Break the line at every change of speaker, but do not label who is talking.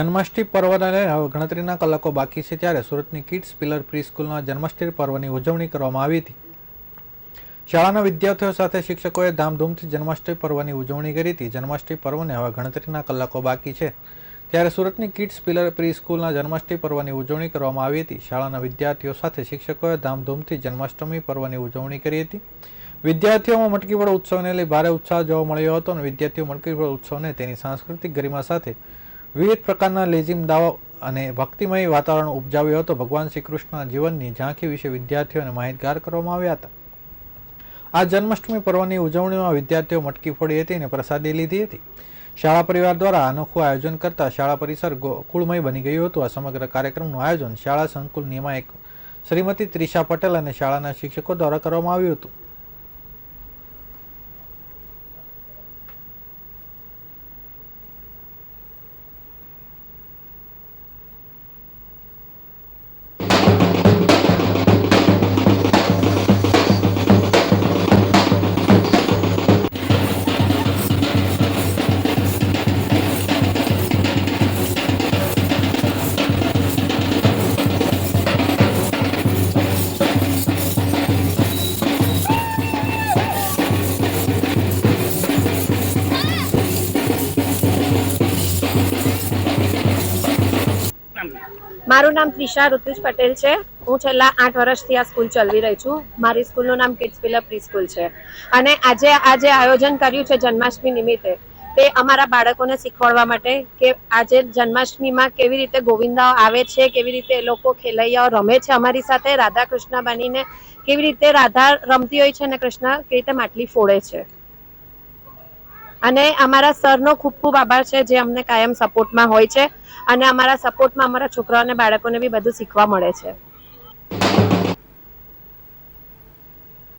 જન્માષ્ટમી પર્વને હવે ગણતરીના કલાકો બાકી છે ત્યારે સુરતની કિડ્સ પિલર પ્રી સ્કૂલમાં જન્માષ્ટમી પર્વની ઉજવણી કરવામાં આવી હતી। શાળાના વિદ્યાર્થીઓ સાથે શિક્ષકોએ ધામધૂમથી જન્માષ્ટમી પર્વની ઉજવણી કરી હતી। જન્માષ્ટમી પર્વને હવે ગણતરીના કલાકો બાકી છે ત્યારે સુરતની કિડ્સ પિલર પ્રી સ્કૂલના જન્માષ્ટમી પર્વની ઉજવણી કરવામાં આવી હતી। શાળાના વિદ્યાર્થીઓ સાથે શિક્ષકોએ ધામધૂમથી જન્માષ્ટમી પર્વની ઉજવણી કરી હતી। વિદ્યાર્થીઓમાં મટકી ફોડ ઉત્સવને લઈ ભારે ઉત્સાહ જોવા મળ્યો હતો અને વિદ્યાર્થીઓ મટકી ફોડ ઉત્સવને તેની સાંસ્કૃતિક ગરિમા સાથે વિવિધ પ્રકારના લેઝિમ દાવો અને ભક્તિમય વાતાવરણ ઉપજાવ્યું હતું। ભગવાન શ્રી કૃષ્ણના જીવનની ઝાંખી વિશે વિદ્યાર્થીઓને માહિતગાર કરવામાં આવ્યા હતા। આ જન્માષ્ટમી પર્વની ઉજવણીમાં વિદ્યાર્થીઓ મટકી ફોડી હતી અને પ્રસાદી લીધી હતી। શાળા પરિવાર દ્વારા અનોખું આયોજન કરતા શાળા પરિસર ગોકુળમય બની ગયું હતું। આ સમગ્ર કાર્યક્રમનું આયોજન શાળા સંકુલ નિયામક શ્રીમતી ત્રિષા પટેલ અને શાળાના શિક્ષકો દ્વારા કરવામાં આવ્યું હતું।
મારું નામ ત્રિષા ઋતુજ પટેલ છે। હું છેલ્લા 8 વર્ષથી આ સ્કૂલ ચલાવી રહી છું। મારી સ્કૂલનું નામ કિડ્સ પિલર પ્રી સ્કૂલ છે અને આજે આયોજન કર્યું છે જન્માષ્ટમી નિમિત્તે તે અમારા બાળકોને શીખવાડવા માટે કે આજે જન્માષ્ટમીમાં કેવી રીતે ગોવિંદાઓ આવે છે, કેવી રીતે એ લોકો ખેલૈયાઓ રમે છે અમારી સાથે, રાધા કૃષ્ણ બનીને કેવી રીતે રાધા રમતી હોય છે અને કૃષ્ણ કેવી રીતે માટલી ફોડે છે। અને અમારા સરનો ખૂબ ખૂબ આભાર છે જે અમને કાયમ સપોર્ટમાં હોય છે અને અમારા સપોર્ટમાં અમારા છોકરાઓને બાળકોને બી બધું શીખવા મળે છે।